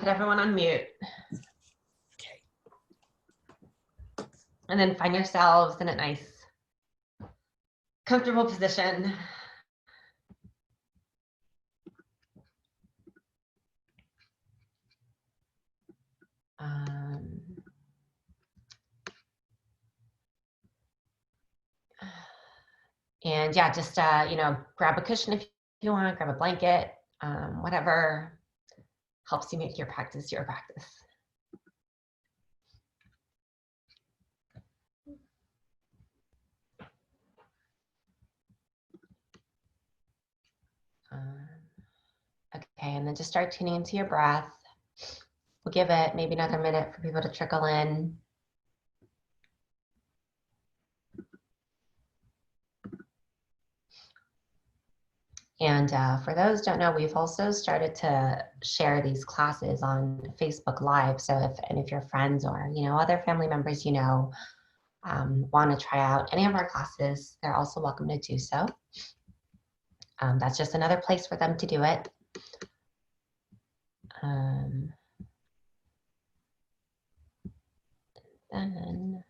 put everyone on mute. Okay. And then find yourselves in a nice, comfortable position. And yeah, just, you know, grab a cushion if you want, grab a blanket, whatever helps you make your practice your practice. Okay, and then just start tuning into your breath. We'll give it maybe another minute for people to trickle in. And for those who don't know, we've also started to share these classes on Facebook Live. So if your friends or, you know, other family members, you know, want to try out any of our classes, they're also welcome to do so. That's just another place for them to do it. Then,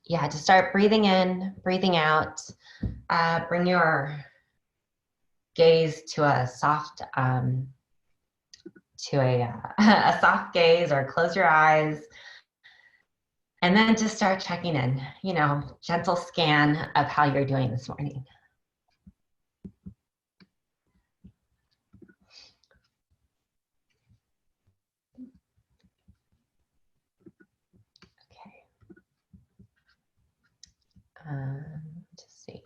yeah, just start breathing in, breathing out. Bring your gaze to a soft, a soft gaze, or close your eyes. And then just start checking in, you know, gentle scan of how you're doing this morning. Okay. Just see.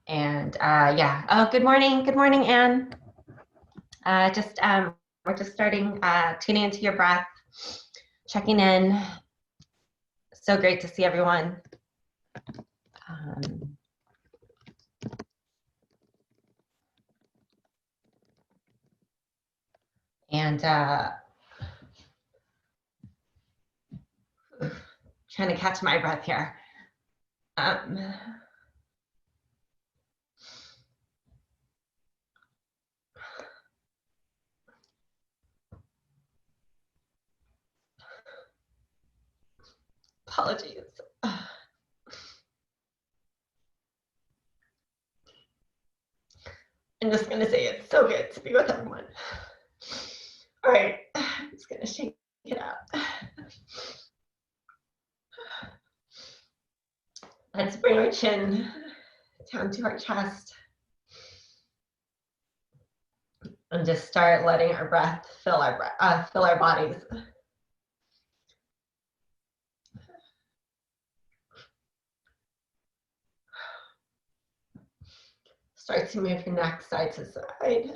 And yeah, oh, good morning, Anne. We're just starting tuning into your breath, checking in. So great to see everyone. And trying to catch my breath here. Apologies. I'm just gonna say it's so good to be with everyone. All right, I'm just gonna shake it out. Let's bring our chin down to our chest. And just start letting our breath fill our bodies. Start to move your neck side to side.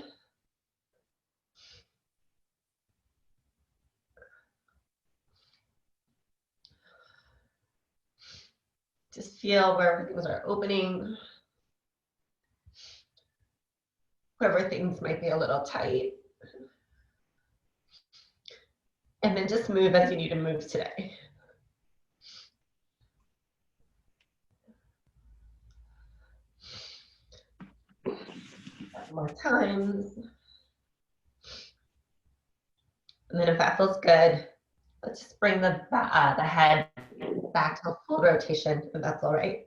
Just feel wherever things are opening, wherever things might be a little tight. And then just move as you need to move today. More times. And then if that feels good, let's just bring the head back to a full rotation, if that's all right.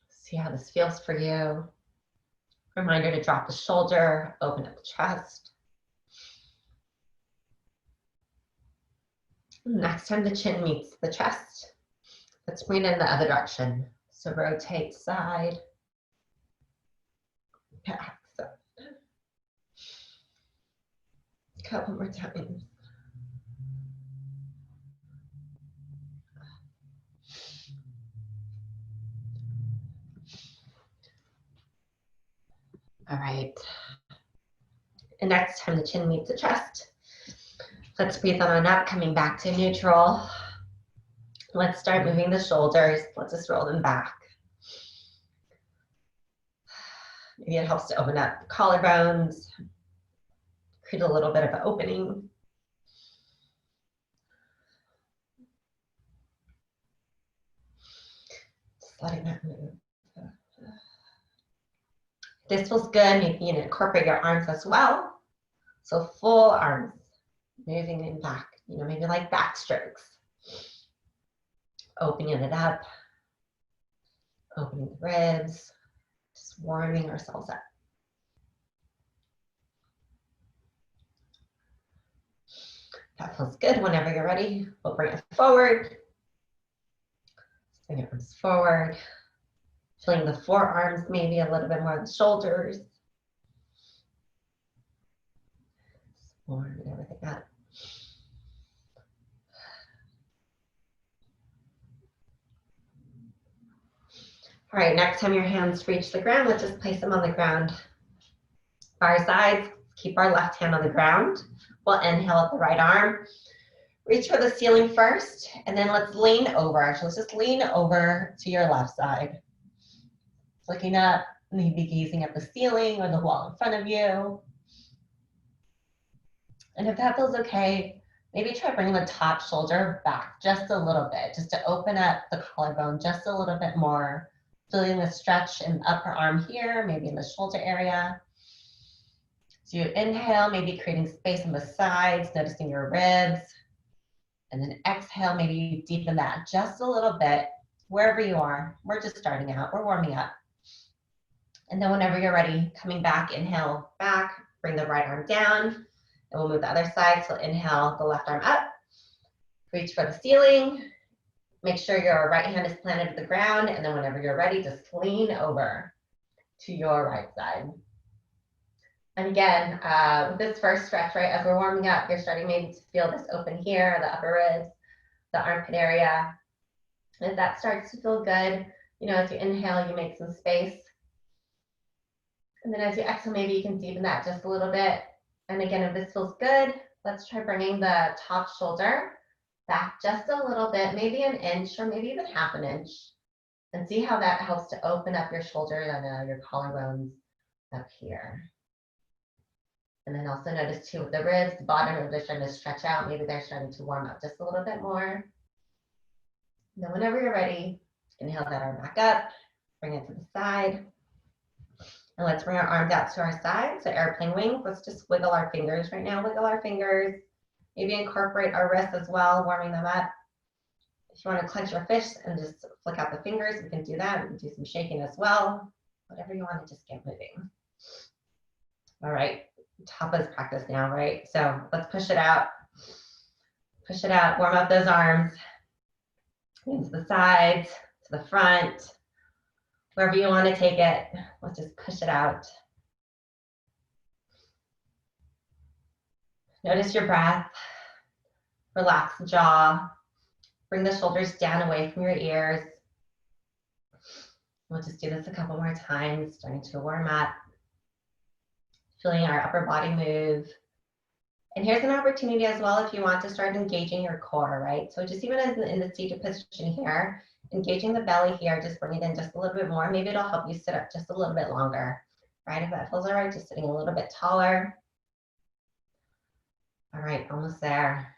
See how this feels for you. Reminder to drop the shoulder, open up the chest. Next time the chin meets the chest, let's bring it in the other direction. So rotate side, back. So. A couple more times. All right. And next time the chin meets the chest, let's breathe on up, coming back to neutral. Let's start moving the shoulders. Let's just roll them back. Maybe it helps to open up the collarbones, create a little bit of an opening. Just letting that move. This feels good. Maybe you can incorporate your arms as well. So full arms, moving in back, maybe like back strokes. Opening it up, opening the ribs, just warming ourselves up. That feels good. Whenever you're ready, we'll bring it forward. Bring your arms forward. Feeling the forearms, maybe a little bit more of the shoulders. Warming everything up. All right, next time your hands reach the ground, let's just place them on the ground. By our sides, keep our left hand on the ground. We'll inhale with the right arm. Reach for the ceiling first, and then let's lean over. Actually, let's just lean over to your left side. Looking up, maybe gazing at the ceiling or the wall in front of you. And if that feels okay, maybe try bringing the top shoulder back just a little bit, just to open up the collarbone just a little bit more. Feeling the stretch in the upper arm here, maybe in the shoulder area. So you inhale, maybe creating space on the sides, noticing your ribs. And then exhale, maybe you deepen that just a little bit, wherever you are. We're just starting out, we're warming up. And then whenever you're ready, coming back, inhale back, bring the right arm down, and we'll move the other side. So inhale the left arm up, reach for the ceiling, make sure your right hand is planted to the ground, and then whenever you're ready, just lean over to your right side. And again, with this first stretch, right, as we're warming up, you're starting maybe to feel this open here, the upper ribs, the armpit area. And if that starts to feel good, as you inhale, you make some space. And then as you exhale, maybe you can deepen that just a little bit. And again, if this feels good, let's try bringing the top shoulder back just a little bit, maybe an inch or maybe even half an inch. And see how that helps to open up your shoulders and your collarbones up here. And then also notice too with the ribs, the bottom ribs are starting to stretch out. Maybe they're starting to warm up just a little bit more. And then whenever you're ready, inhale that arm back up, bring it to the side. And let's bring our arms out to our side. So airplane wings, let's just wiggle our fingers right now. Wiggle our fingers. Maybe incorporate our wrists as well, warming them up. If you want to clench your fists and just flick out the fingers, we can do that. We can do some shaking as well. Whatever you want to just get moving. All right, tapas practice now, right? So let's push it out. Push it out, warm up those arms. Into the sides, to the front. Wherever you want to take it, let's just push it out. Notice your breath. Relax the jaw. Bring the shoulders down away from your ears. We'll just do this a couple more times, starting to warm up. Feeling our upper body move. And here's an opportunity as well if you want to start engaging your core, right? So just even as in the seated position here, engaging the belly here, just bring it in just a little bit more. Maybe it'll help you sit up just a little bit longer, right? If that feels all right, just sitting a little bit taller. All right, almost there.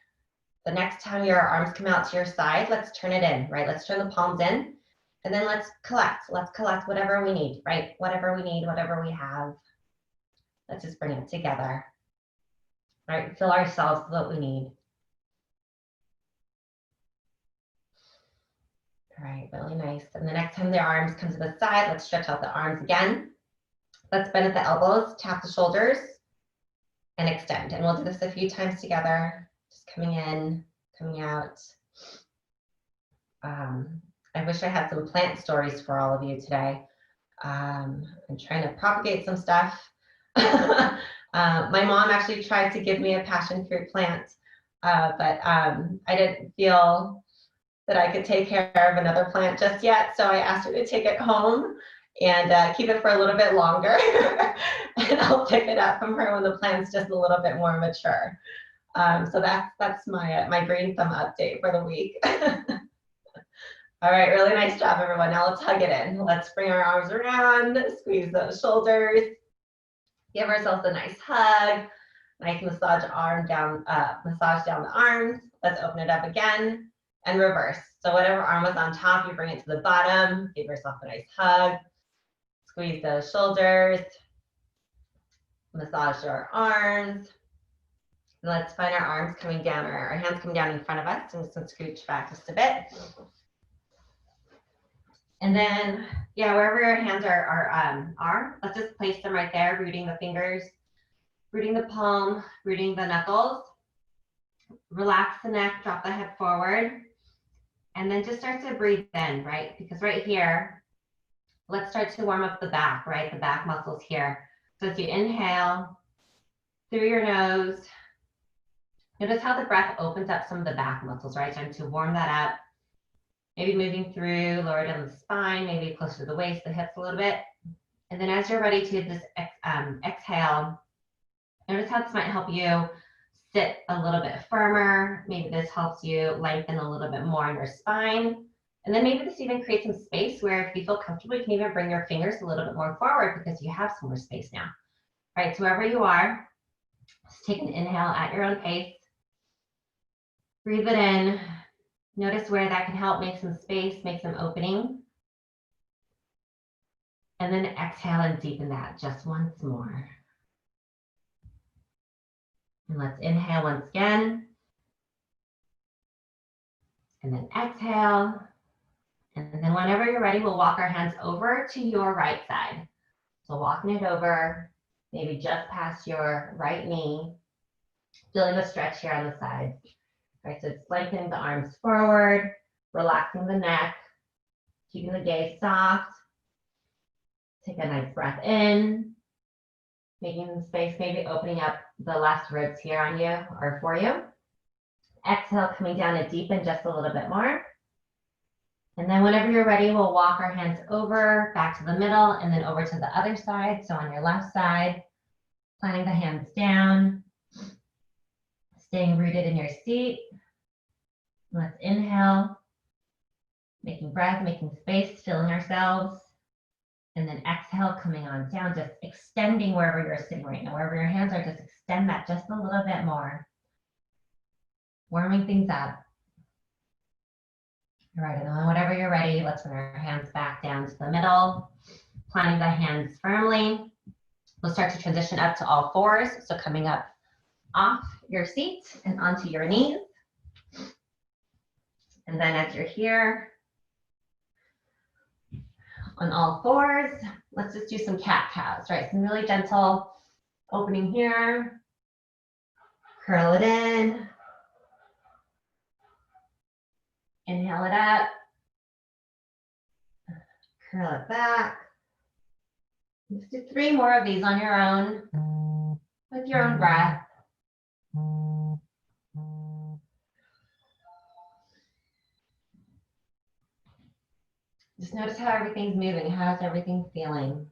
The next time your arms come out to your side, let's turn it in, right? Let's turn the palms in, and then let's collect. Let's collect whatever we need, right? Whatever we need, whatever we have. Let's just bring it together. All right, fill ourselves with what we need. All right, really nice. And the next time the arms come to the side, let's stretch out the arms again. Let's bend at the elbows, tap the shoulders, and extend. And we'll do this a few times together. Just coming in, coming out. I wish I had some plant stories for all of you today. I'm trying to propagate some stuff. My mom actually tried to give me a passion fruit plant, but I didn't feel that I could take care of another plant just yet. So I asked her to take it home and keep it for a little bit longer. And I'll pick it up from her when the plant's just a little bit more mature. So that's my green thumb update for the week. All right, really nice job, everyone. Now let's hug it in. Let's bring our arms around, squeeze those shoulders, give ourselves a nice hug, nice massage massage down the arms. Let's open it up again and reverse. So whatever arm was on top, you bring it to the bottom, give yourself a nice hug, squeeze those shoulders, massage your arms. And let's find our arms coming down, or our hands coming down in front of us, and just scooch back just a bit. And then, yeah, wherever your hands are, let's just place them right there, rooting the fingers, rooting the palm, rooting the knuckles. Relax the neck, drop the head forward, and then just start to breathe in, right? Because right here, let's start to warm up the back, right? The back muscles here. So as you inhale through your nose, notice how the breath opens up some of the back muscles, right? Time to warm that up. Maybe moving through, lower down the spine, maybe closer to the waist, the hips a little bit. And then as you're ready to just exhale, notice how this might help you sit a little bit firmer. Maybe this helps you lengthen a little bit more in your spine. And then maybe this even creates some space where if you feel comfortable, you can even bring your fingers a little bit more forward because you have some more space now. All right, so wherever you are, just take an inhale at your own pace. Breathe it in. Notice where that can help make some space, make some opening. And then exhale and deepen that just once more. And let's inhale once again. And then exhale. And then whenever you're ready, we'll walk our hands over to your right side. So walking it over, maybe just past your right knee, feeling the stretch here on the side. All right, so it's lengthening the arms forward, relaxing the neck, keeping the gaze soft. Take a nice breath in, making some space, maybe opening up the last ribs here on you or for you. Exhale, coming down to deepen just a little bit more. And then whenever you're ready, we'll walk our hands over, back to the middle, and then over to the other side. So on your left side, planting the hands down, staying rooted in your seat. Let's inhale, making breath, making space, filling ourselves. And then exhale, coming on down, just extending wherever you're sitting right now. Wherever your hands are, just extend that just a little bit more. Warming things up. All right, and then whenever you're ready, let's bring our hands back down to the middle, planting the hands firmly. We'll start to transition up to all fours. So coming up off your seat and onto your knees. And then as you're here on all fours, let's just do some cat-cows, right? Some really gentle opening here. Curl it in. Inhale it up. Curl it back. Let's do 3 more of these on your own, with your own breath. Just notice how everything's moving. How's everything feeling?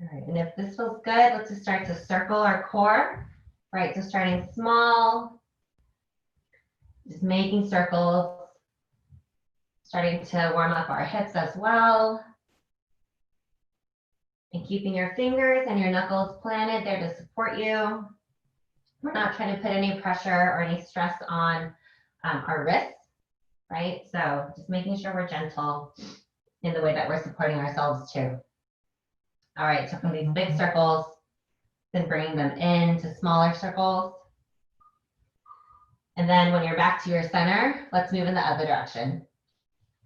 All right, and if this feels good, let's just start to circle our core. Right, so starting small, just making circles, starting to warm up our hips as well. And keeping your fingers and your knuckles planted there to support you. We're not trying to put any pressure or any stress on our wrists, right? So just making sure we're gentle in the way that we're supporting ourselves too. All right, so from these big circles, then bringing them into smaller circles. And then when you're back to your center, let's move in the other direction.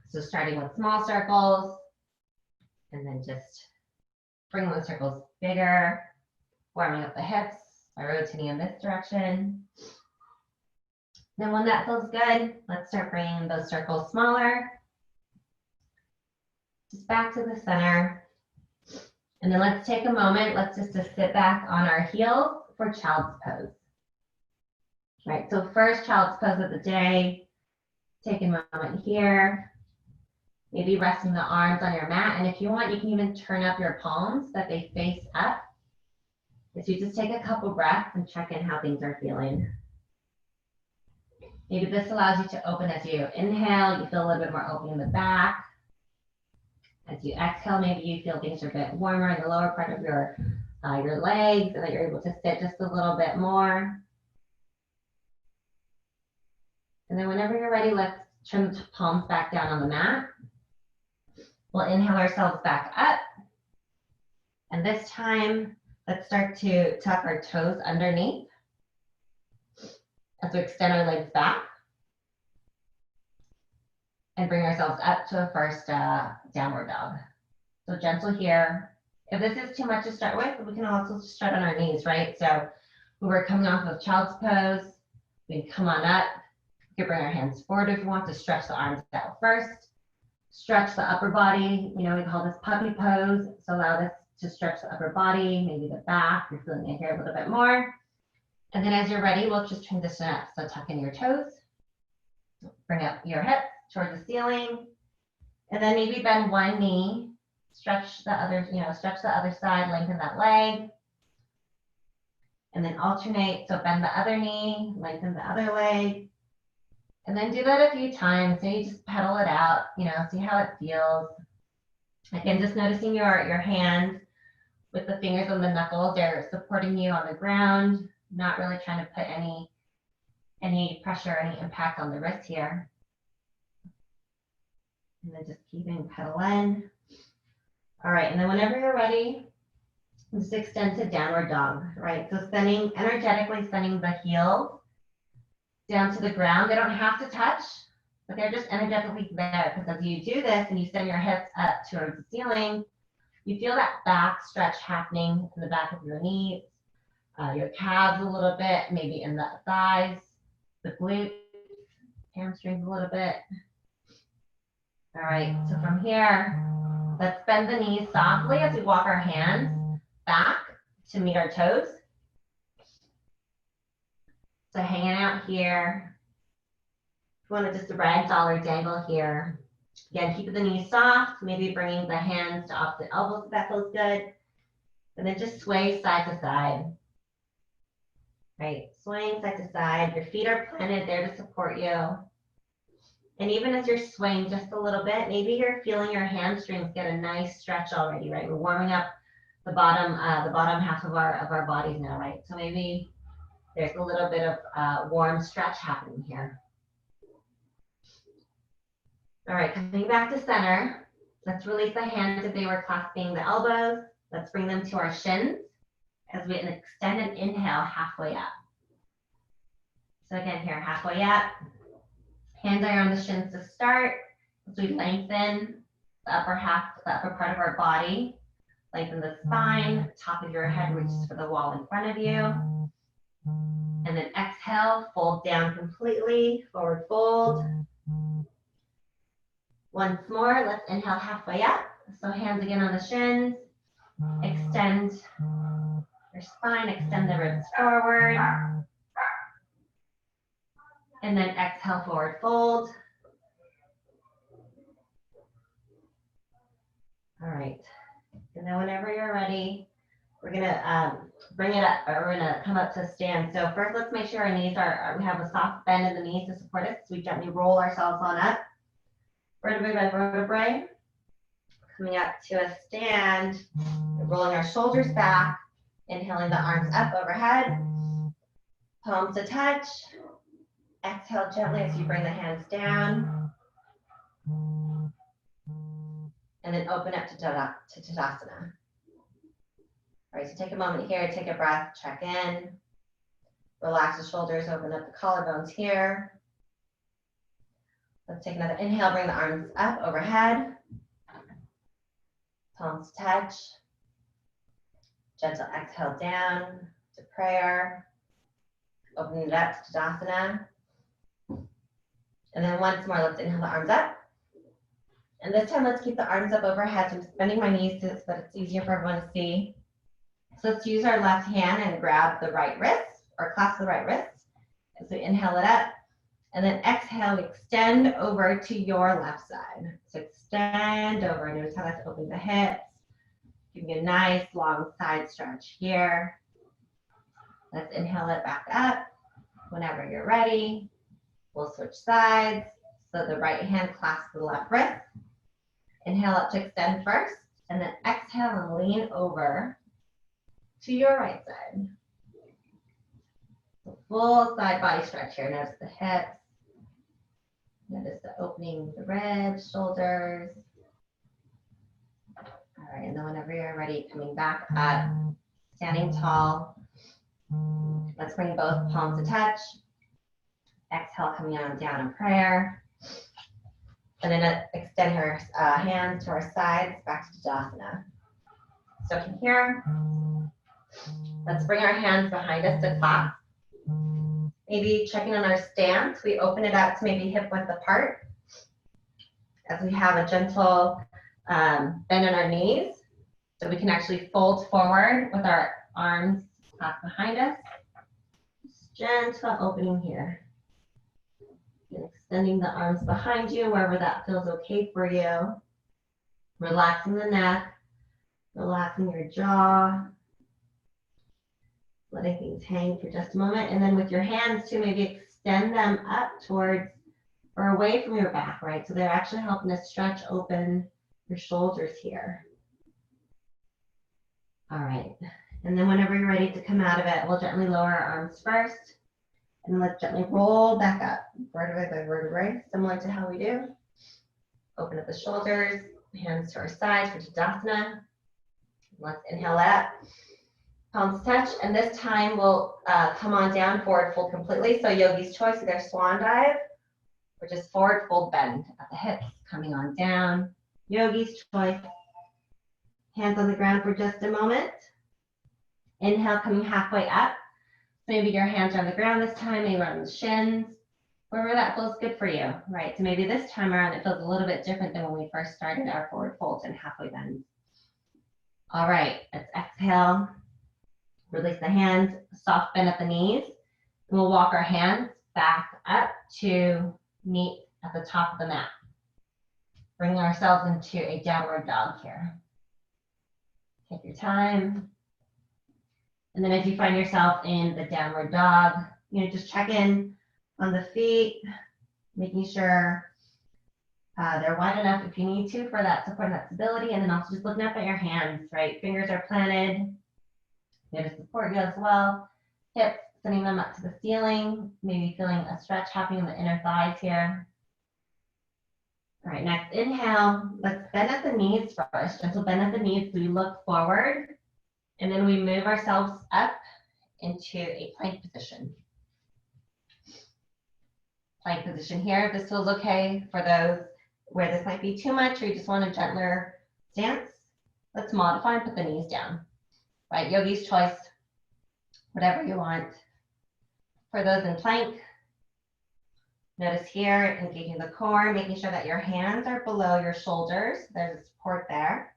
So starting with small circles, and then just bring those circles bigger, warming up the hips by rotating in this direction. Then when that feels good, let's start bringing those circles smaller. Just back to the center. And then let's take a moment, let's just sit back on our heels for child's pose. Right, so first child's pose of the day. Take a moment here. Maybe resting the arms on your mat. And if you want, you can even turn up your palms that they face up. So you just take a couple breaths and check in how things are feeling. Maybe this allows you to open as you inhale. You feel a little bit more open in the back. As you exhale, maybe you feel things are a bit warmer in the lower part of your legs, and that you're able to sit just a little bit more. And then whenever you're ready, let's turn the palms back down on the mat. We'll inhale ourselves back up. And this time, let's start to tuck our toes underneath as we extend our legs back and bring ourselves up to a first downward dog. So gentle here. If this is too much to start with, we can also start on our knees, right? So when we're coming off of child's pose, we can come on up. We can bring our hands forward if you want to stretch the arms out first. Stretch the upper body. You know, we call this puppy pose. So allow this to stretch the upper body, maybe the back. You're feeling it here a little bit more. And then as you're ready, we'll just transition up. So tuck in your toes. Bring up your hips towards the ceiling. And then maybe bend one knee. Stretch the other, stretch the other side, lengthen that leg. And then alternate. So bend the other knee, lengthen the other leg. And then do that a few times. So you just pedal it out, see how it feels. Again, just noticing your hands with the fingers on the knuckles. They're supporting you on the ground, not really trying to put any pressure, any impact on the wrist here. And then just keeping pedaling. All right, and then whenever you're ready, just extend to downward dog, right? So energetically sending the heels down to the ground. They don't have to touch, but they're just energetically there, because as you do this and you send your hips up towards the ceiling, you feel that back stretch happening in the back of your knees, your calves a little bit, maybe in the thighs, the glutes, hamstrings a little bit. All right, so from here, let's bend the knees softly as we walk our hands back to meet our toes. So hanging out here. If you want to just ragdoll or dangle here. Again, keep the knees soft, maybe bringing the hands to opposite elbows if that feels good. And then just sway side to side. Right, swaying side to side. Your feet are planted there to support you. And even as you're swaying just a little bit, maybe you're feeling your hamstrings get a nice stretch already, right? We're warming up the bottom half of our bodies now, right? So maybe there's a little bit of warm stretch happening here. All right, coming back to center. Let's release the hands if they were clasping the elbows. Let's bring them to our shins as we extend and inhale halfway up. So again, here, halfway up. Hands are on the shins to start. As we lengthen the upper part of our body. Lengthen the spine, top of your head reaches for the wall in front of you. And then exhale, fold down completely, forward fold. Once more, let's inhale halfway up. So hands again on the shins. Extend your spine, extend the ribs forward. And then exhale, forward fold. All right. And then whenever you're ready, we're gonna bring it up, or we're gonna come up to stand. So first, let's make sure our knees we have a soft bend in the knees to support us. So we gently roll ourselves on up, vertebrae by vertebrae. Coming up to a stand, rolling our shoulders back, inhaling the arms up overhead, palms to touch. Exhale gently as you bring the hands down. And then open up to Tadasana. All right, so take a moment here, take a breath, check in. Relax the shoulders, open up the collarbones here. Let's take another inhale, bring the arms up overhead. Palms touch. Gentle exhale down to prayer. Opening it up to Tadasana. And then once more, let's inhale the arms up. And this time, let's keep the arms up overhead. So I'm bending my knees so that it's easier for everyone to see. So let's use our left hand and grab the right wrist, or clasp the right wrist. As we inhale it up. And then exhale, we extend over to your left side. So extend over. Notice how that's opening the hips. Giving a nice long side stretch here. Let's inhale it back up. Whenever you're ready, We'll switch sides. So the right hand clasps the left wrist. Inhale up to extend first, and then exhale and lean over to your right side. So full side body stretch here. Notice the hips. Notice the opening of the ribs, shoulders. All right, and then whenever you're ready, coming back up, standing tall. Let's bring both palms to touch. Exhale, coming on down in prayer. And then extend her hands to our sides, back to Tadasana. So from here, let's bring our hands behind us to clap. Maybe checking on our stance, we open it up to maybe hip width apart. As we have a gentle bend in our knees. So we can actually fold forward with our arms clasped behind us. Just gentle opening here. And extending the arms behind you wherever that feels okay for you. Relaxing the neck, relaxing your jaw. Letting things hang for just a moment. And then with your hands too, maybe extend them up towards or away from your back, right? So they're actually helping to stretch open your shoulders here. All right. And then whenever you're ready to come out of it, we'll gently lower our arms first. And then let's gently roll back up, vertebrae by vertebrae, similar to how we do. Open up the shoulders, hands to our sides for Tadasana. Let's inhale up, palms touch, and this time we'll come on down, forward fold completely. So yogi's choice, either swan dive or just forward fold bend at the hips, coming on down. Yogi's choice. Hands on the ground for just a moment. Inhale, coming halfway up. Maybe your hands are on the ground this time, maybe on the shins, wherever that feels good for you, right? So maybe this time around it feels a little bit different than when we first started our forward folds and halfway bends. All right, let's exhale. Release the hands, soft bend at the knees. And we'll walk our hands back up to meet at the top of the mat. Bringing ourselves into a downward dog here. Take your time. And then as you find yourself in the downward dog, just check in on the feet, making sure they're wide enough if you need to for that support and that stability. And then also just looking up at your hands, right? Fingers are planted. There to support you as well. Hips, sending them up to the ceiling, maybe feeling a stretch happening in the inner thighs here. All right, next inhale, let's bend at the knees first. Gentle bend at the knees, so we look forward. And then we move ourselves up into a plank position. Plank position here. This feels okay for those where this might be too much or you just want a gentler stance. Let's modify and put the knees down. Right, yogi's choice, whatever you want. For those in plank, notice here, engaging the core, making sure that your hands are below your shoulders. There's support there.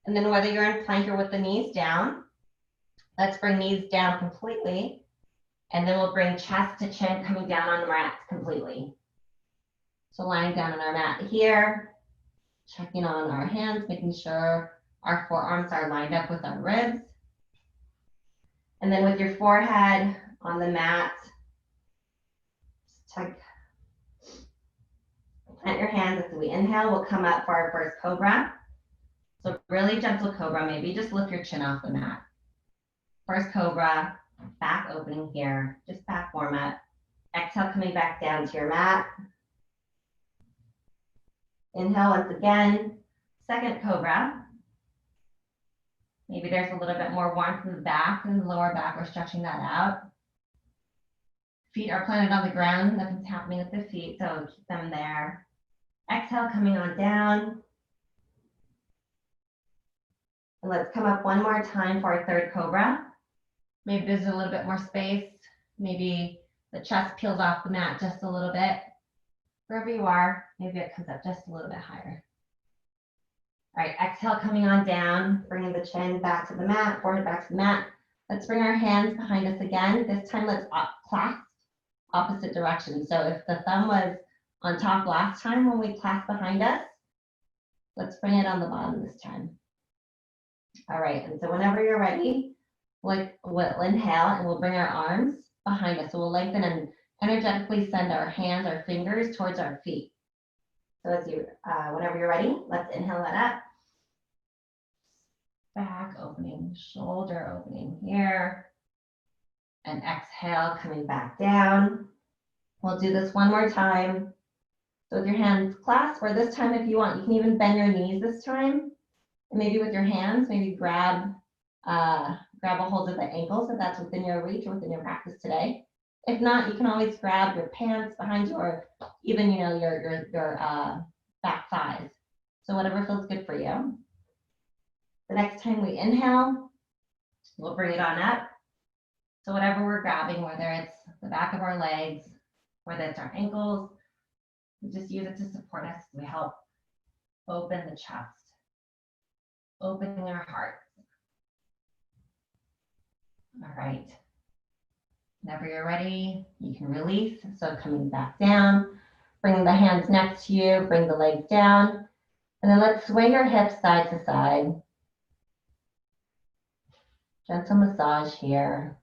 And then whether you're in plank or with the knees down, let's bring knees down completely. And then we'll bring chest to chin coming down on the mat completely. So lying down on our mat here, checking on our hands, making sure our forearms are lined up with our ribs. And then with your forehead on the mat, plant your hands as we inhale. We'll come up for our first cobra. So really gentle cobra, maybe just lift your chin off the mat. First cobra, back opening here, just back warm up. Exhale, coming back down to your mat. Inhale once again, second cobra. Maybe there's a little bit more warmth in the back and the lower back, we're stretching that out. Feet are planted on the ground, nothing's happening with the feet, so keep them there. Exhale, coming on down. And let's come up one more time for our third cobra. Maybe there's a little bit more space. Maybe the chest peels off the mat just a little bit. Wherever you are, maybe it comes up just a little bit higher. All right, exhale, coming on down, bringing the chin back to the mat, forehead back to the mat. Let's bring our hands behind us again. This time, let's clasp opposite direction. So if the thumb was on top last time when we clasped behind us, let's bring it on the bottom this time. All right, and so whenever you're ready, we'll inhale and we'll bring our arms behind us. So we'll lengthen energetically send our hands, our fingers towards our feet. So as you, whenever you're ready, let's inhale that up. Back opening, shoulder opening here. And exhale, coming back down. We'll do this one more time. So with your hands clasped, or this time if you want, you can even bend your knees this time. And maybe with your hands, maybe grab a hold of the ankles if that's within your reach or within your practice today. If not, you can always grab your pants behind you or even, your back thighs. So whatever feels good for you. The next time we inhale, we'll bring it on up. So whatever we're grabbing, whether it's the back of our legs, whether it's our ankles, we just use it to support us. We help open the chest, opening our heart. All right. Whenever you're ready, you can release. So coming back down, bring the hands next to you, bring the legs down, and then let's swing your hips side to side. Gentle massage here.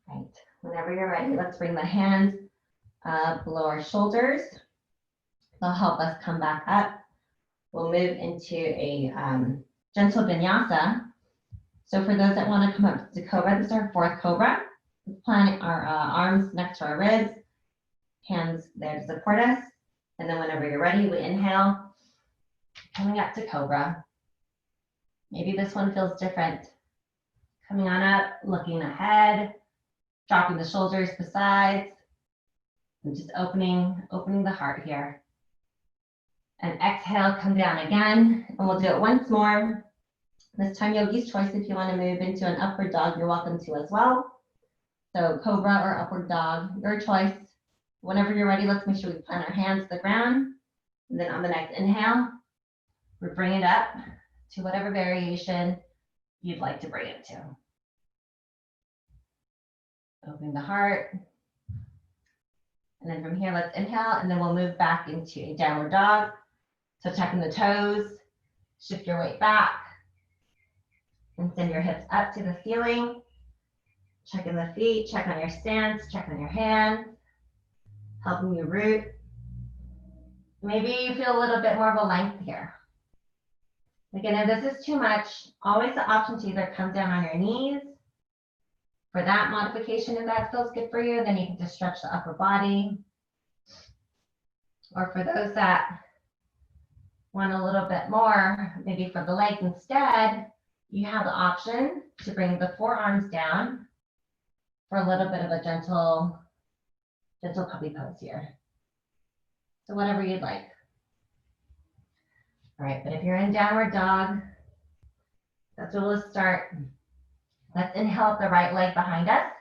Right. Whenever you're ready, let's bring the hands below our shoulders. They'll help us come back up. We'll move into a gentle vinyasa. So for those that want to come up to cobra, this is our fourth cobra. Let's plant our arms next to our ribs, hands there to support us. And then whenever you're ready, we inhale, coming up to cobra. Maybe this one feels different. Coming on up, looking ahead, dropping the shoulders to the sides, and just opening the heart here. And exhale, come down again, and we'll do it once more. This time, yogi's choice. If you want to move into an upward dog, you're welcome to as well. So cobra or upward dog, your choice. Whenever you're ready, let's make sure we plant our hands to the ground. And then on the next inhale, we bring it up to whatever variation you'd like to bring it to. Opening the heart. And then from here, let's inhale, and then we'll move back into a downward dog. So tucking the toes, shift your weight back, and send your hips up to the ceiling. Check in the feet, check on your stance, check on your hands, helping you root. Maybe you feel a little bit more of a length here. Again, if this is too much, always the option to either come down on your knees. For that modification, if that feels good for you, then you can just stretch the upper body. Or for those that want a little bit more, maybe for the legs instead, you have the option to bring the forearms down for a little bit of a gentle puppy pose here. So whatever you'd like. All right, but if you're in downward dog, that's where we'll start. Let's inhale up the right leg behind us.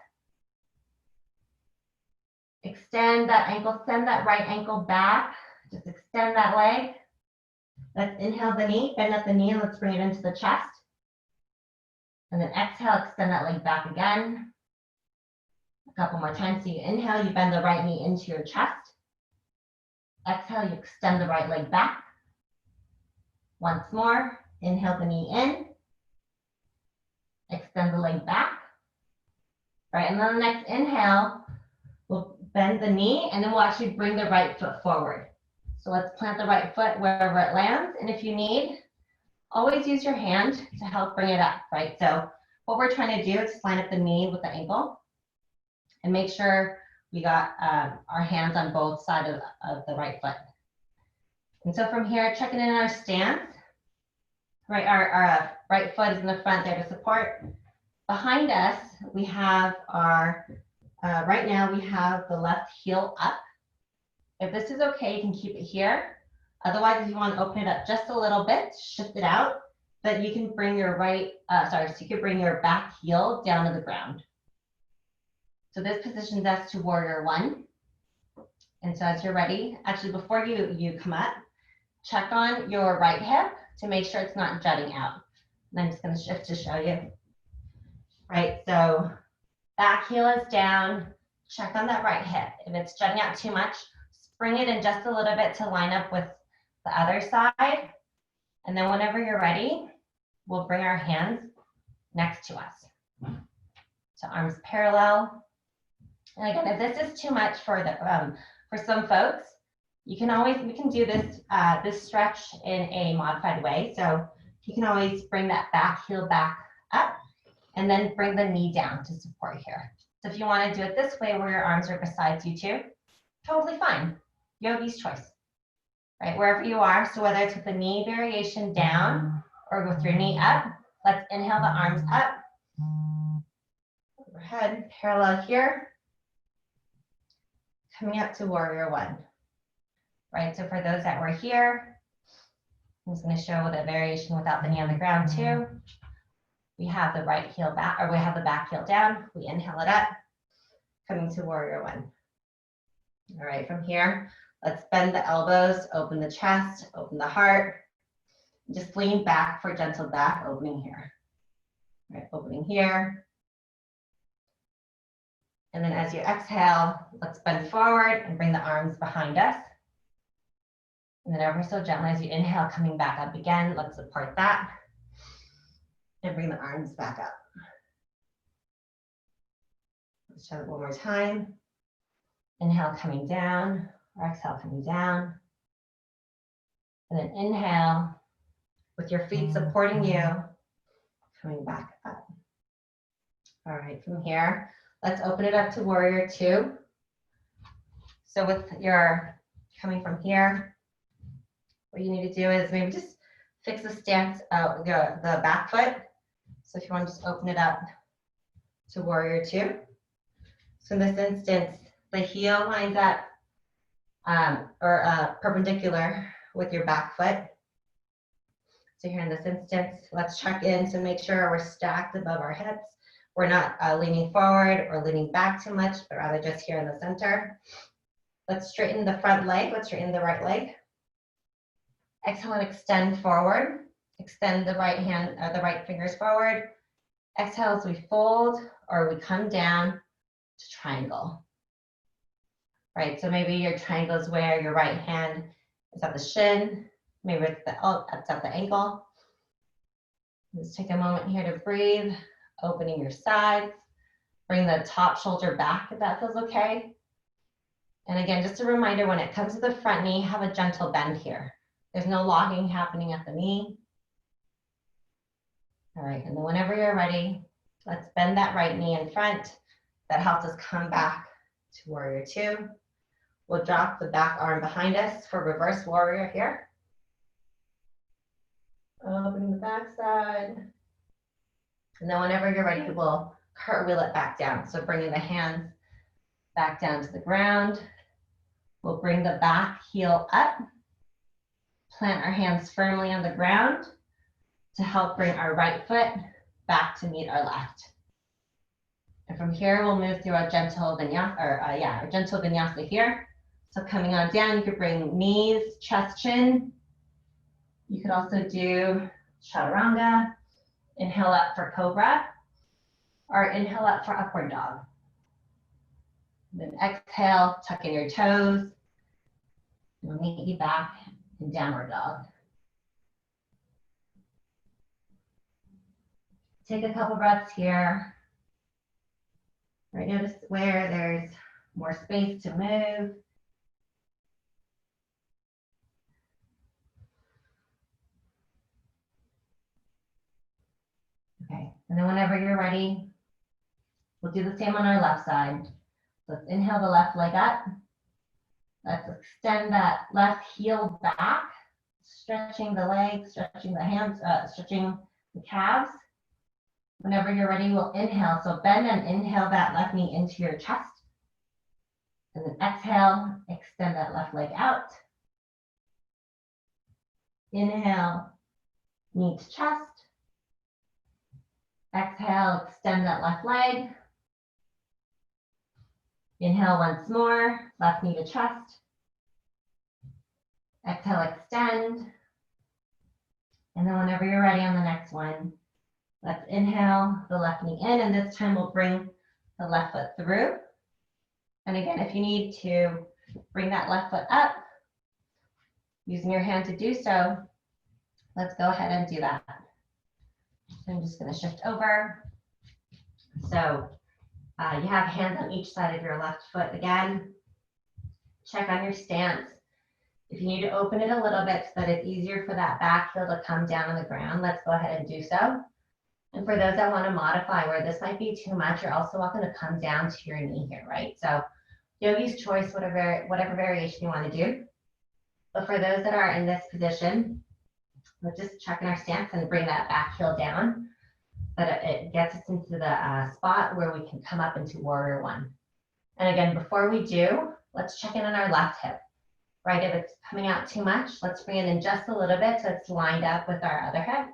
Extend that ankle, send that right ankle back. Just extend that leg. Let's inhale the knee, bend at the knee, and let's bring it into the chest. And then exhale, extend that leg back again. A couple more times. So you inhale, you bend the right knee into your chest. Exhale, you extend the right leg back. Once more, inhale the knee in. Extend the leg back. All right, and then the next inhale, we'll bend the knee, and then we'll actually bring the right foot forward. So let's plant the right foot wherever it lands. And if you need, always use your hand to help bring it up, right? So what we're trying to do is line up the knee with the ankle and make sure we got our hands on both sides of the right foot. And so from here, checking in our stance, right? Our right foot is in the front there to support. Behind us, we have our, right now we have the left heel up. If this is okay, you can keep it here. Otherwise, if you want to open it up just a little bit, shift it out, but you can bring your so you can bring your back heel down to the ground. So this positions us to warrior one. And so as you're ready, actually before you come up, check on your right hip to make sure it's not jutting out. And I'm just going to shift to show you. Right, so back heel is down, check on that right hip. If it's jutting out too much, bring it in just a little bit to line up with the other side. And then whenever you're ready, we'll bring our hands next to us. So arms parallel. And again, if this is too much for some folks, we can do this this stretch in a modified way. So you can always bring that back heel back up and then bring the knee down to support here. So if you want to do it this way where your arms are beside you too, totally fine. Yogi's choice, right? Wherever you are. So whether it's with the knee variation down or with your knee up, let's inhale the arms up. Overhead, parallel here. Coming up to warrior one, right? So for those that were here, I'm just going to show the variation without the knee on the ground too. We have the right heel back, or we have the back heel down. We inhale it up, coming to warrior one. All right, from here, let's bend the elbows, open the chest, open the heart. Just lean back for gentle back opening here. All right, opening here. And then as you exhale, let's bend forward and bring the arms behind us. And then ever so gently as you inhale, coming back up again, let's support that. And bring the arms back up. Let's try it one more time. Inhale, coming down, or exhale, coming down. And then inhale, with your feet supporting you, coming back up. All right, from here, let's open it up to warrior two. So with your coming from here, what you need to do is maybe just fix the stance, the back foot. So if you want to just open it up to warrior two. So in this instance, the heel lines up perpendicular with your back foot. So here in this instance, let's check in to make sure we're stacked above our hips. We're not leaning forward or leaning back too much, but rather just here in the center. Let's straighten the front leg. Let's straighten the right leg. Exhale and extend forward. Extend the right hand, the right fingers forward. Exhale as we fold or we come down to triangle. Right, so maybe your triangle is where your right hand is at the shin, maybe it's at the ankle. Just take a moment here to breathe, opening your sides. Bring the top shoulder back if that feels okay. And again, just a reminder, when it comes to the front knee, have a gentle bend here. There's no locking happening at the knee. All right, and then whenever you're ready, let's bend that right knee in front. That helps us come back to warrior two. We'll drop the back arm behind us for reverse warrior here. Opening the back side. And then whenever you're ready, we'll cartwheel it back down. So bringing the hands back down to the ground. We'll bring the back heel up. Plant our hands firmly on the ground to help bring our right foot back to meet our left. And from here, we'll move through our gentle vinyasa, our gentle vinyasa here. So coming on down, you could bring knees, chest, chin. You could also do chaturanga. Inhale up for cobra, or inhale up for upward dog. Then exhale, tuck in your toes. We'll meet you back in downward dog. Take a couple breaths here. Right, notice where there's more space to move. Okay, and then whenever you're ready, we'll do the same on our left side. Let's inhale the left leg up. Let's extend that left heel back, stretching the legs, stretching the hands, stretching the calves. Whenever you're ready, we'll inhale. So bend and inhale that left knee into your chest. And then exhale, extend that left leg out. Inhale, knee to chest. Exhale, extend that left leg. Inhale once more, left knee to chest. Exhale, extend. And then whenever you're ready on the next one, let's inhale the left knee in, and this time we'll bring the left foot through. And again, if you need to bring that left foot up, using your hand to do so, let's go ahead and do that. So I'm just going to shift over. So you have hands on each side of your left foot again. Check on your stance. If you need to open it a little bit so that it's easier for that back heel to come down on the ground, let's go ahead and do so. And for those that want to modify where this might be too much, you're also welcome to come down to your knee here, right? So yogi's choice, whatever variation you want to do. But for those that are in this position, let's just check in our stance and bring that back heel down, that it gets us into the spot where we can come up into warrior one. And again, before we do, let's check in on our left hip, right? If it's coming out too much, let's bring it in just a little bit so it's lined up with our other hip.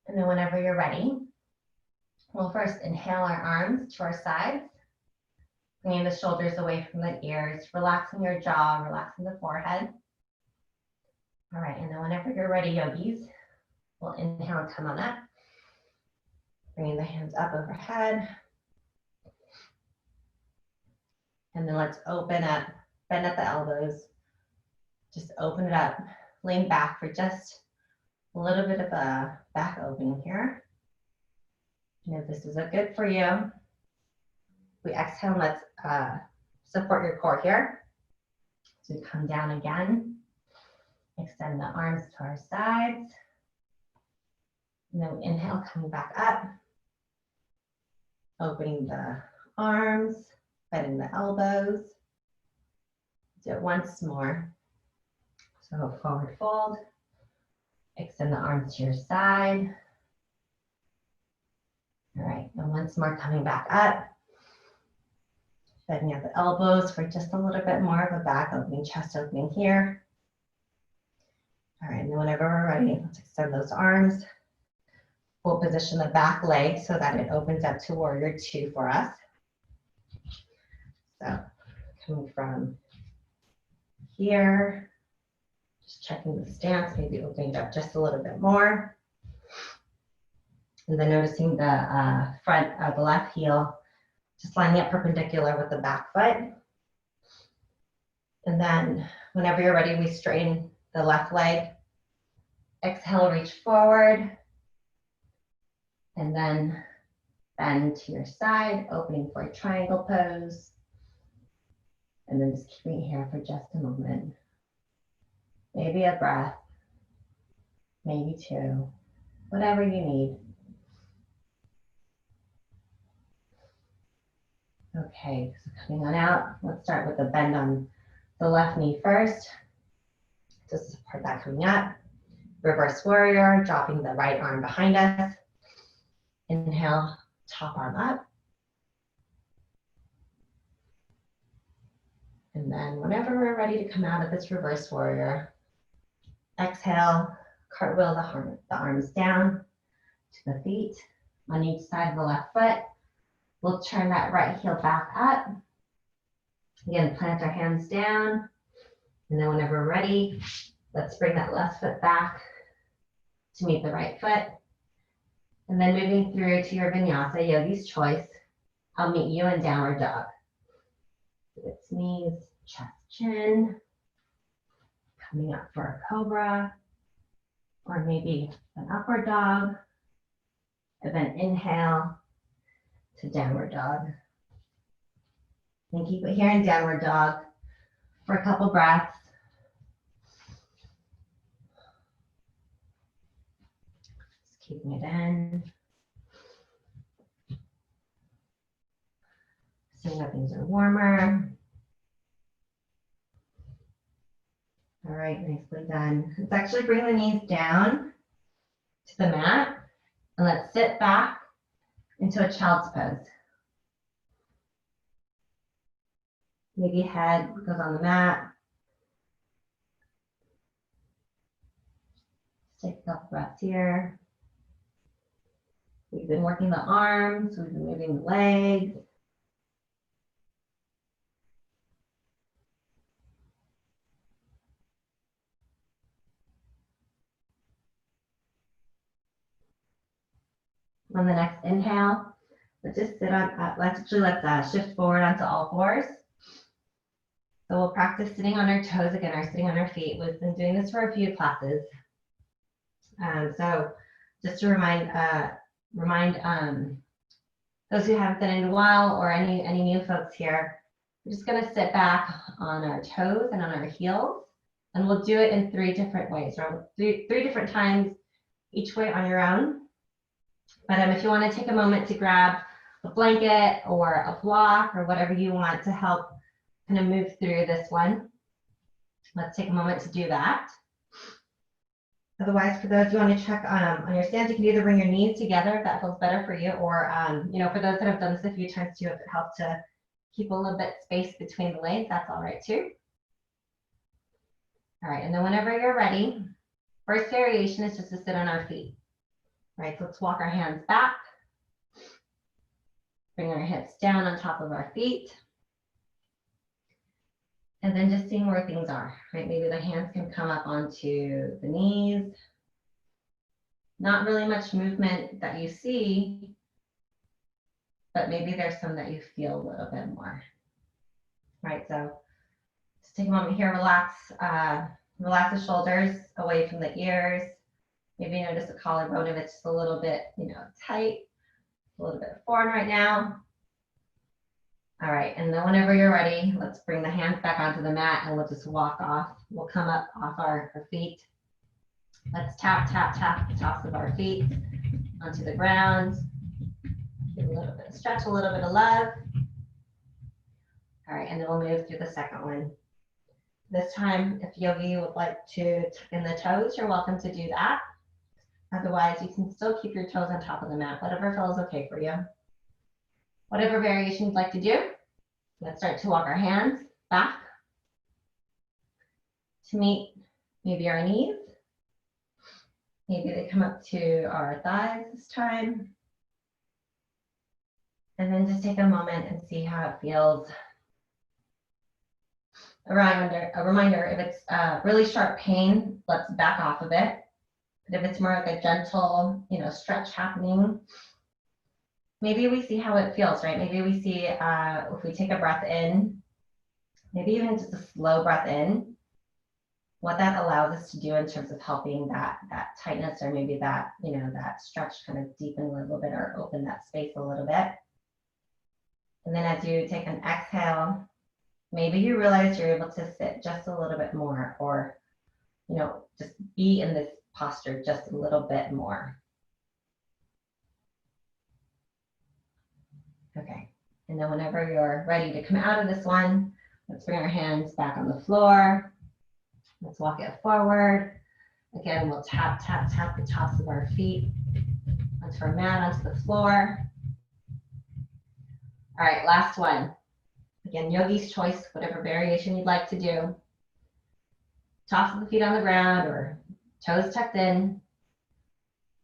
And then whenever you're ready, we'll first inhale our arms to our sides, bringing the shoulders away from the ears, relaxing your jaw, relaxing the forehead. All right, and then whenever you're ready, yogis, we'll inhale and come on up, bringing the hands up overhead. And then let's open up, bend at the elbows, just open it up, lean back for just a little bit of a back opening here. And if this is good for you, we exhale, let's support your core here. So we come down again, extend the arms to our sides. And then we inhale, coming back up, opening the arms, bending the elbows. Do it once more. So forward fold, extend the arms to your side. All right, and once more coming back up, bending at the elbows for just a little bit more of a back opening, chest opening here. All right, and then whenever we're ready, let's extend those arms. We'll position the back leg so that it opens up to warrior two for us. So coming from here, just checking the stance, maybe opening it up just a little bit more. And then noticing the front of the left heel, just lining up perpendicular with the back foot. And then whenever you're ready, we straighten the left leg. Exhale, reach forward. And then bend to your side, opening for a triangle pose. And then just keeping it here for just a moment. Maybe a breath, maybe two, whatever you need. Okay, so coming on out, let's start with a bend on the left knee first. Just support that coming up. Reverse warrior, dropping the right arm behind us. Inhale, top arm up. And then whenever we're ready to come out of this reverse warrior, exhale, cartwheel the arms down to the feet on each side of the left foot. We'll turn that right heel back up. Again, plant our hands down. And then whenever we're ready, let's bring that left foot back to meet the right foot. And then moving through to your vinyasa, yogi's choice, I'll meet you in downward dog. It's knees, chest, chin. Coming up for a cobra, or maybe an upward dog. And then inhale to downward dog. And keep it here in downward dog for a couple breaths. Just keeping it in. Seeing that things are warmer. All right, nicely done. Let's actually bring the knees down to the mat and let's sit back into a child's pose. Maybe head goes on the mat. Take a couple breaths here. We've been working the arms, we've been moving the legs. On the next inhale, let's just sit on, let's shift forward onto all fours. So we'll practice sitting on our toes again, or sitting on our feet. We've been doing this for a few classes. So just to remind those who haven't done it in a while or any new folks here, we're just gonna sit back on our toes and on our heels, and we'll do it in 3 different ways, or three different times, each way on your own. But if you wanna take a moment to grab a blanket or a block or whatever you want to help kind of move through this one, let's take a moment to do that. Otherwise, for those you want to check on your stance, you can either bring your knees together if that feels better for you, or for those that have done this a few times too, if it helps to keep a little bit space between the legs, that's all right too. All right, and then whenever you're ready, first variation is just to sit on our feet. All right, so let's walk our hands back, bring our hips down on top of our feet, and then just seeing where things are, right? Maybe the hands can come up onto the knees. Not really much movement that you see, but maybe there's some that you feel a little bit more. Right, so just take a moment here, relax the shoulders away from the ears. Maybe notice the collarbone if it's just a little bit, tight, a little bit foreign right now. All right, and then whenever you're ready, let's bring the hands back onto the mat and we'll just walk off. We'll come up off our feet. Let's tap, tap, tap the tops of our feet onto the ground. Give a little bit of stretch, a little bit of love. All right, and then we'll move through the second one. This time, if yogi would like to tuck in the toes, you're welcome to do that. Otherwise, you can still keep your toes on top of the mat, whatever feels okay for you. Whatever variation you'd like to do, let's start to walk our hands back to meet maybe our knees. Maybe they come up to our thighs this time. And then just take a moment and see how it feels. A reminder, if it's really sharp pain, let's back off of it. But if it's more like a gentle, stretch happening, maybe we see how it feels, right? Maybe we see if we take a breath in, maybe even just a slow breath in, what that allows us to do in terms of helping that tightness, or maybe that, that stretch kind of deepen a little bit or open that space a little bit. And then as you take an exhale, maybe you realize you're able to sit just a little bit more, or, just be in this posture just a little bit more. Okay, and then whenever you're ready to come out of this one, let's bring our hands back on the floor. Let's walk it forward. Again, we'll tap, tap, tap the tops of our feet onto our mat, onto the floor. All right, last one. Again, yogi's choice, whatever variation you'd like to do. Tops of the feet on the ground or toes tucked in.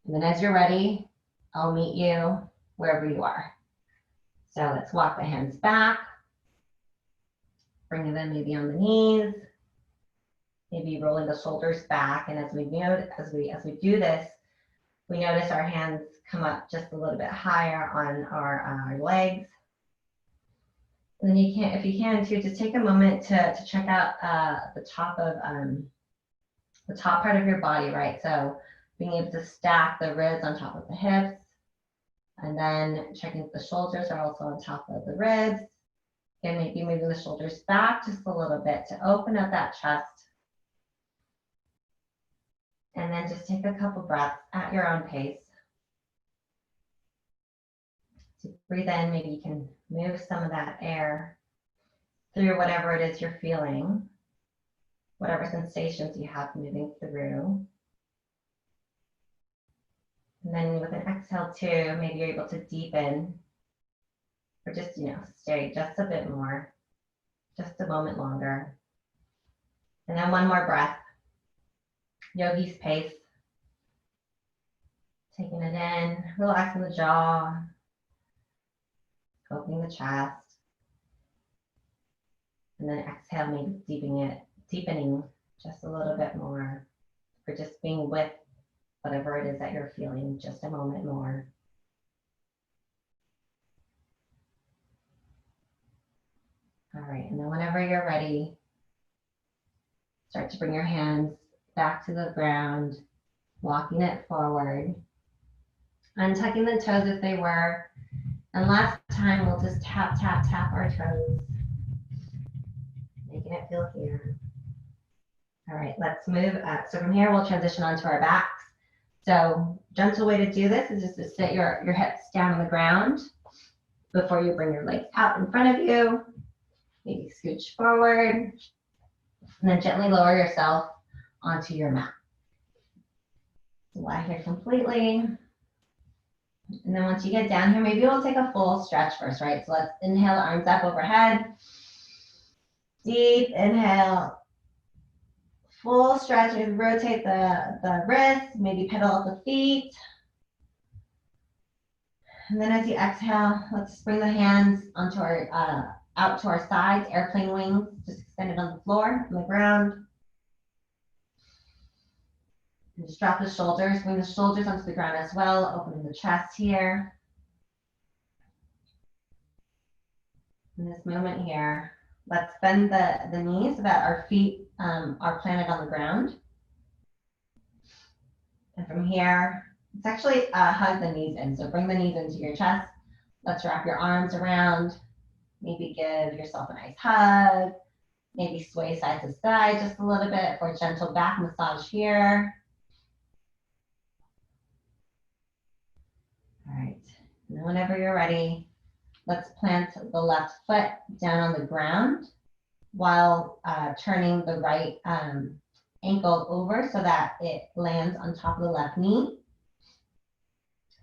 And then as you're ready, I'll meet you wherever you are. So let's walk the hands back. Bring them maybe on the knees. Maybe rolling the shoulders back. And as we do this, we notice our hands come up just a little bit higher on our legs. And then if you can too, just take a moment to check out the top part of your body, right? So being able to stack the ribs on top of the hips, and then checking if the shoulders are also on top of the ribs. And maybe moving the shoulders back just a little bit to open up that chest. And then just take a couple breaths at your own pace. So breathe in, maybe you can move some of that air through whatever it is you're feeling, whatever sensations you have moving through. And then with an exhale too, maybe you're able to deepen, or just, stay just a bit more, just a moment longer. And then one more breath. Yogi's pace. Taking it in, relaxing the jaw, opening the chest. And then exhale, maybe deepening just a little bit more, or just being with whatever it is that you're feeling just a moment more. All right, and then whenever you're ready, start to bring your hands back to the ground, walking it forward, untucking the toes if they were, And last time, we'll just tap, tap, tap our toes, making it feel here. All right, let's move up. So from here, we'll transition onto our backs. So gentle way to do this is just to sit your hips down on the ground before you bring your legs out in front of you. Maybe scooch forward, and then gently lower yourself onto your mat. Lie here completely. And then once you get down here, maybe we'll take a full stretch first, right? So let's inhale, arms up overhead. Deep inhale. Full stretch, rotate the wrists, maybe pedal up the feet. And then as you exhale, let's bring the hands onto our out to our sides, airplane wings, just extended on the floor, on the ground. And just drop the shoulders, bring the shoulders onto the ground as well, opening the chest here. In this moment here, let's bend the knees so that our feet are planted on the ground. And from here, let's actually hug the knees in. So bring the knees into your chest. Let's wrap your arms around. Maybe give yourself a nice hug. Maybe sway side to side just a little bit for a gentle back massage here. All right, and then whenever you're ready, let's plant the left foot down on the ground while turning the right ankle over so that it lands on top of the left knee.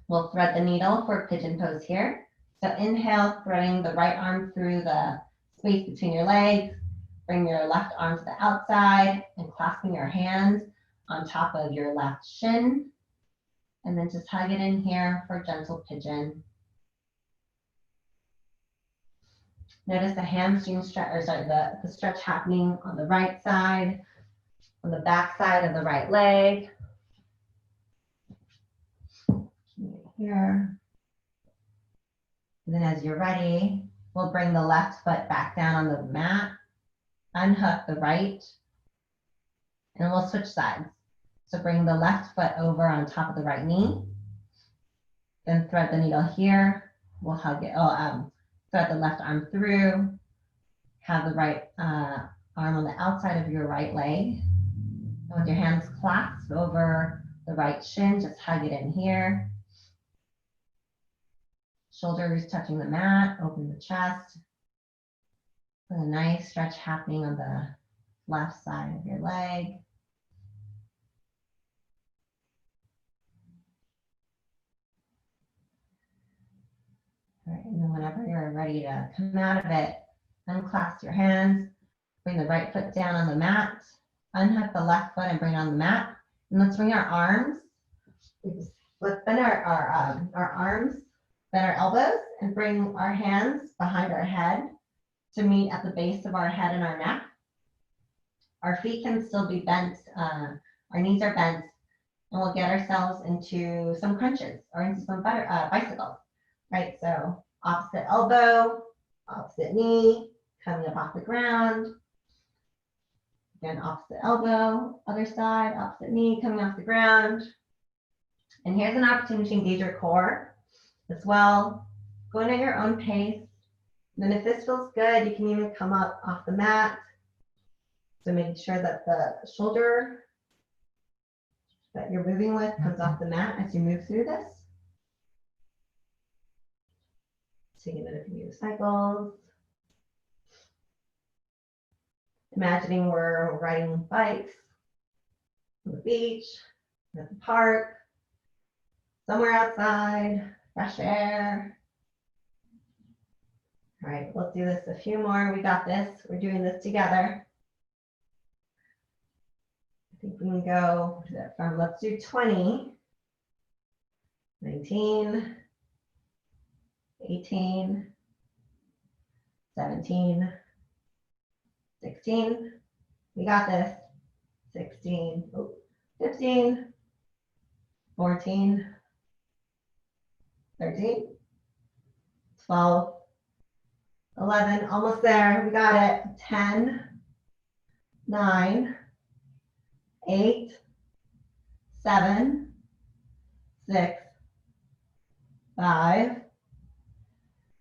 We'll thread the needle for pigeon pose here. So inhale, threading the right arm through the space between your legs. Bring your left arm to the outside and clasping your hands on top of your left shin. And then just hug it in here for gentle pigeon. Notice the hamstring stretch, or sorry, the stretch happening on the right side, on the back side of the right leg. Here. And then as you're ready, we'll bring the left foot back down on the mat, unhook the right, and we'll switch sides. So bring the left foot over on top of the right knee, then thread the needle here. We'll hug it, thread the left arm through, have the right arm on the outside of your right leg. And with your hands clasped over the right shin, just hug it in here. Shoulders touching the mat, open the chest. With a nice stretch happening on the left side of your leg. All right, and then whenever you're ready to come out of it, unclasp your hands, bring the right foot down on the mat, unhook the left foot and bring it on the mat. And let's bring our arms, let's bend our arms, bend our elbows, and bring our hands behind our head to meet at the base of our head and our neck. Our feet can still be bent, our knees are bent, and we'll get ourselves into some crunches or into some bicycles. Right, so opposite elbow, opposite knee, coming up off the ground. Again, opposite elbow, other side, opposite knee, coming off the ground. And here's an opportunity to engage your core as well. Going at your own pace. And then if this feels good, you can even come up off the mat. So making sure that the shoulder that you're moving with comes off the mat as you move through this. Taking a few cycles. Imagining we're riding bikes on the beach, at the park, somewhere outside, fresh air. All right, let's do this a few more. We got this. We're doing this together. I think we can go from, let's do 20, 19, 18, 17, 16, we got this, 16, 15, 14, 13, 12, 11, almost there, we got it, 10, 9, 8, 7, 6, 5,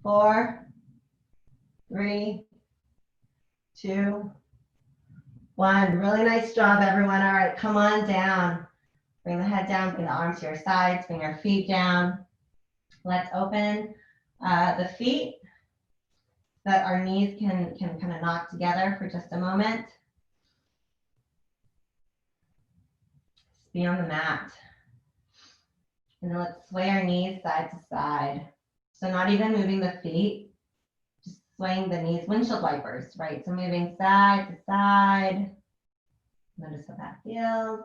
4, 3, 2, 1. Really nice job, everyone. All right, come on down. Bring the head down, bring the arms to your sides, bring your feet down. Let's open the feet so that our knees can kind of knock together for just a moment. Just be on the mat. And then let's sway our knees side to side. So not even moving the feet, just swaying the knees, windshield wipers, right? So moving side to side. Notice how that feels.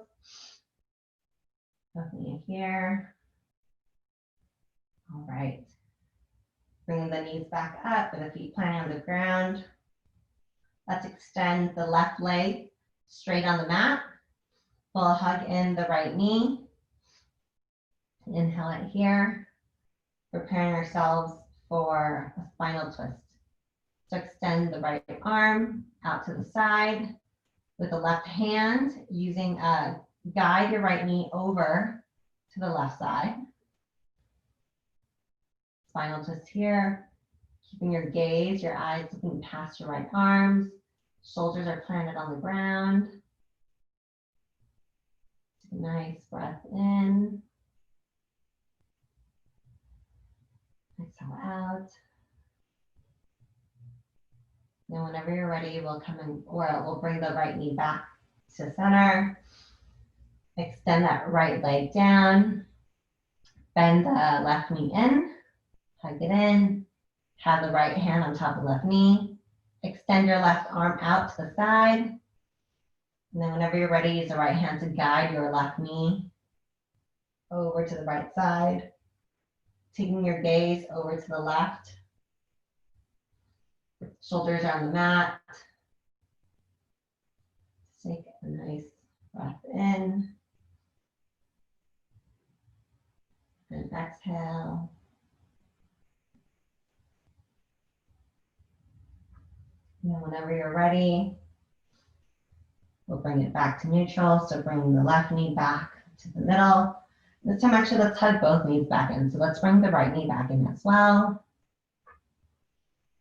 Nothing here. All right. Bringing the knees back up and the feet planting on the ground. Let's extend the left leg straight on the mat. We'll hug in the right knee. Inhale it here. Preparing ourselves for a spinal twist. So extend the right arm out to the side with the left hand, using guide your right knee over to the left side. Spinal twist here. Keeping your gaze, your eyes looking past your right arms. Shoulders are planted on the ground. Take a nice breath in. Exhale out. Then whenever you're ready, we'll come in, or we'll bring the right knee back to center. Extend that right leg down. Bend the left knee in. Hug it in. Have the right hand on top of the left knee. Extend your left arm out to the side. And then whenever you're ready, use the right hand to guide your left knee over to the right side. Taking your gaze over to the left. Shoulders are on the mat. Take a nice breath in. And exhale. And then whenever you're ready, we'll bring it back to neutral. So bring the left knee back to the middle. This time, actually, let's hug both knees back in. So let's bring the right knee back in as well.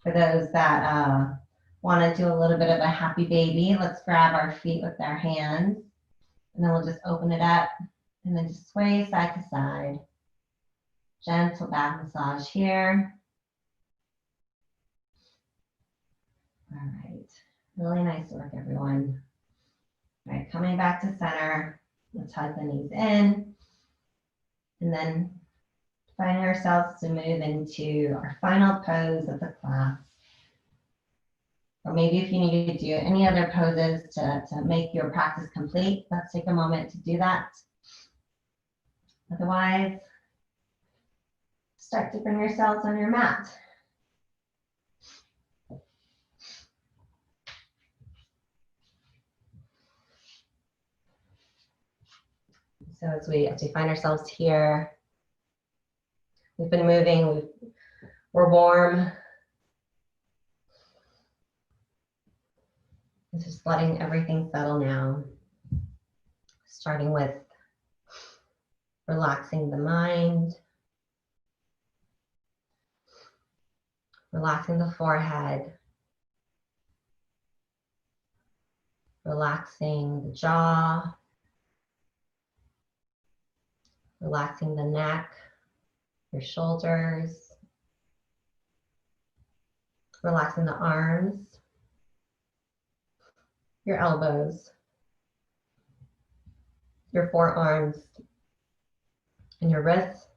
For those that want to do a little bit of a happy baby, let's grab our feet with our hands. And then we'll just open it up and then just sway side to side. Gentle back massage here. All right, really nice work, everyone. All right, coming back to center, let's hug the knees in. And then finding ourselves to move into our final pose of the class. Or maybe if you need to do any other poses to make your practice complete, let's take a moment to do that. Otherwise, start to bring yourselves on your mat. So as we find ourselves here, we've been moving, we're warm. Just letting everything settle now. Starting with relaxing the mind, relaxing the forehead, relaxing the jaw, relaxing the neck, your shoulders, relaxing the arms, your elbows, your forearms, and your wrists,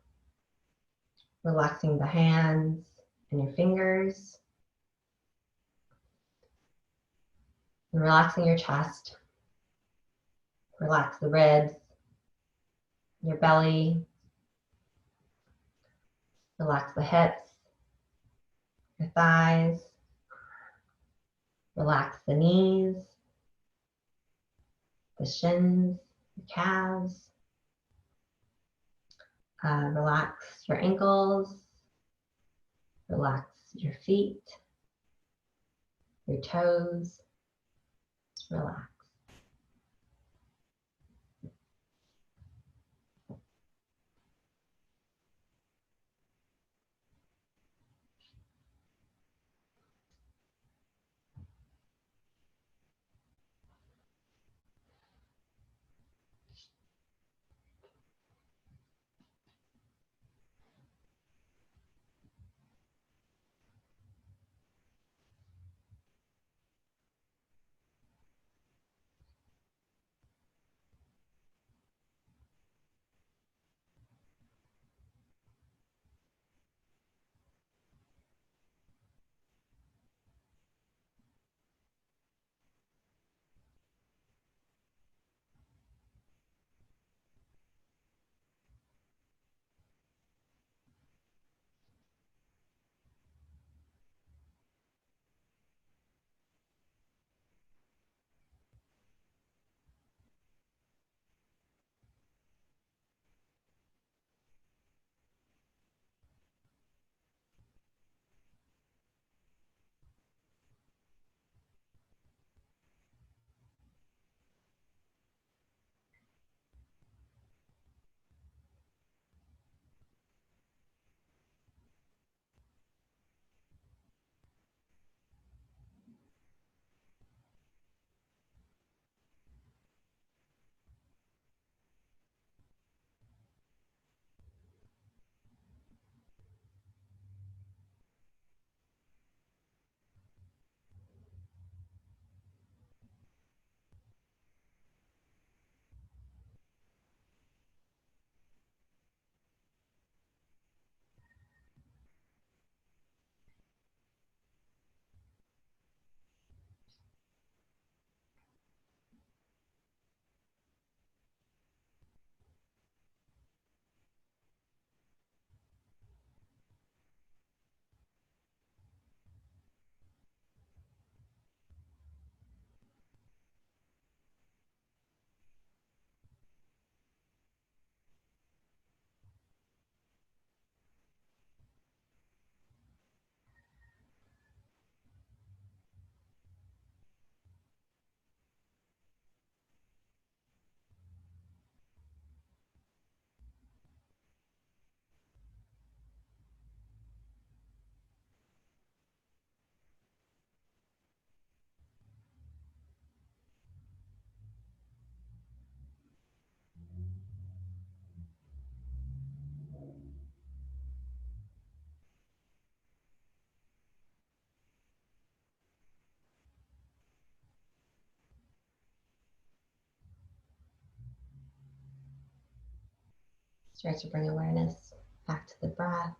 relaxing the hands and your fingers, and relaxing your chest. Relax the ribs, your belly, relax the hips, your thighs, relax the knees, the shins, the calves, relax your ankles, relax your feet, your toes, just relax. Start to bring awareness back to the breath.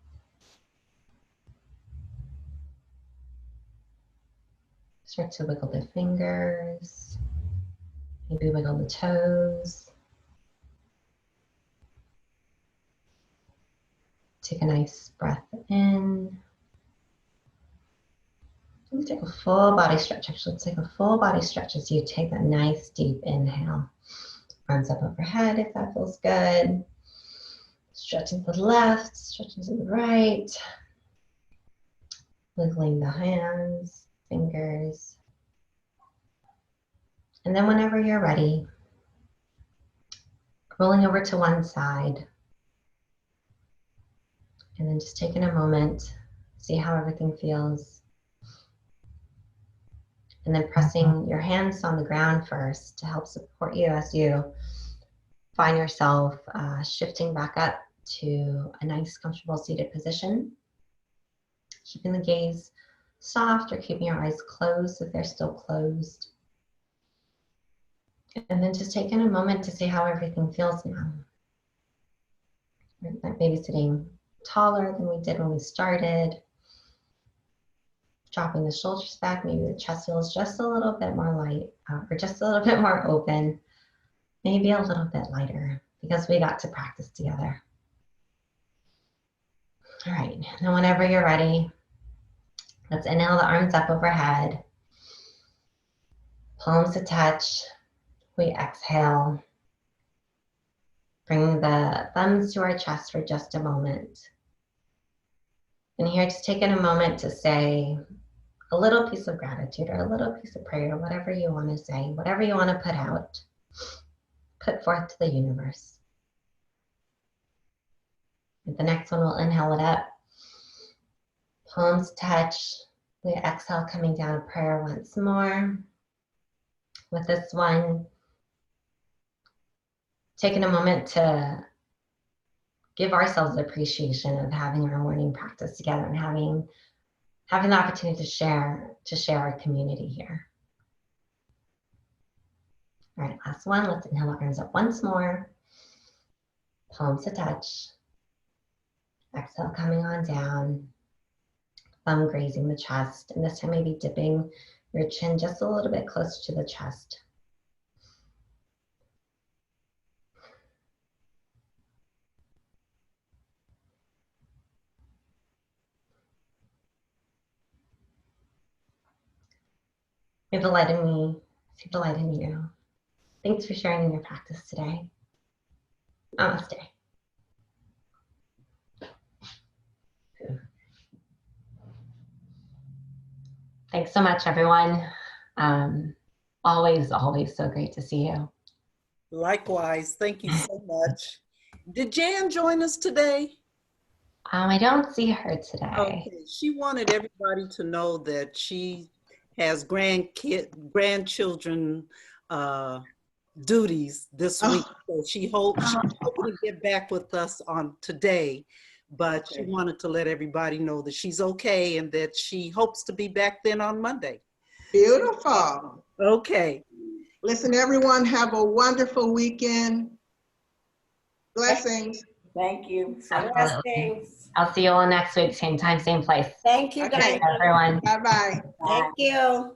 Start to wiggle the fingers, maybe wiggle the toes. Take a nice breath in. And take a full body stretch. Actually, let's take a full body stretch as you take that nice deep inhale. Arms up overhead if that feels good. Stretching to the left, stretching to the right. Wiggling the hands, fingers. And then whenever you're ready, rolling over to one side. And then just taking a moment, see how everything feels. And then pressing your hands on the ground first to help support you as you find yourself shifting back up to a nice, comfortable seated position. Keeping the gaze soft or keeping your eyes closed if they're still closed. And then just taking a moment to see how everything feels now. Maybe sitting taller than we did when we started. Dropping the shoulders back, maybe the chest feels just a little bit more light, or just a little bit more open, maybe a little bit lighter, because we got to practice together. All right, now whenever you're ready, let's inhale the arms up overhead, palms to touch. We exhale, bringing the thumbs to our chest for just a moment. And here, just taking a moment to say a little piece of gratitude or a little piece of prayer, whatever you want to say, whatever you want to put out, put forth to the universe. With the next one, we'll inhale it up. Palms touch. We exhale, coming down, prayer once more. With this one, taking a moment to give ourselves the appreciation of having our morning practice together and having the opportunity to share our community here. All right, last one. Let's inhale our arms up once more. Palms to touch. Exhale, coming on down. Thumb grazing the chest. And this time maybe dipping your chin just a little bit closer to the chest. Feel the light in me. See the light in you. Thanks for sharing in your practice today. Namaste. Thanks so much, everyone. Always so great to see you. Likewise, thank you so much. Did Jan join us today? I don't see her today. Okay, she wanted everybody to know that she has grandchildren duties this week. So she hoping to get back with us on today, but she wanted to let everybody know that she's okay and that she hopes to be back then on Monday. Beautiful. Okay. Listen, everyone, have a wonderful weekend. Blessings. Thank you. Blessings. I'll see you all next week, same time, same place. Thank you, guys. Okay. Everyone. Bye-bye. Thank you.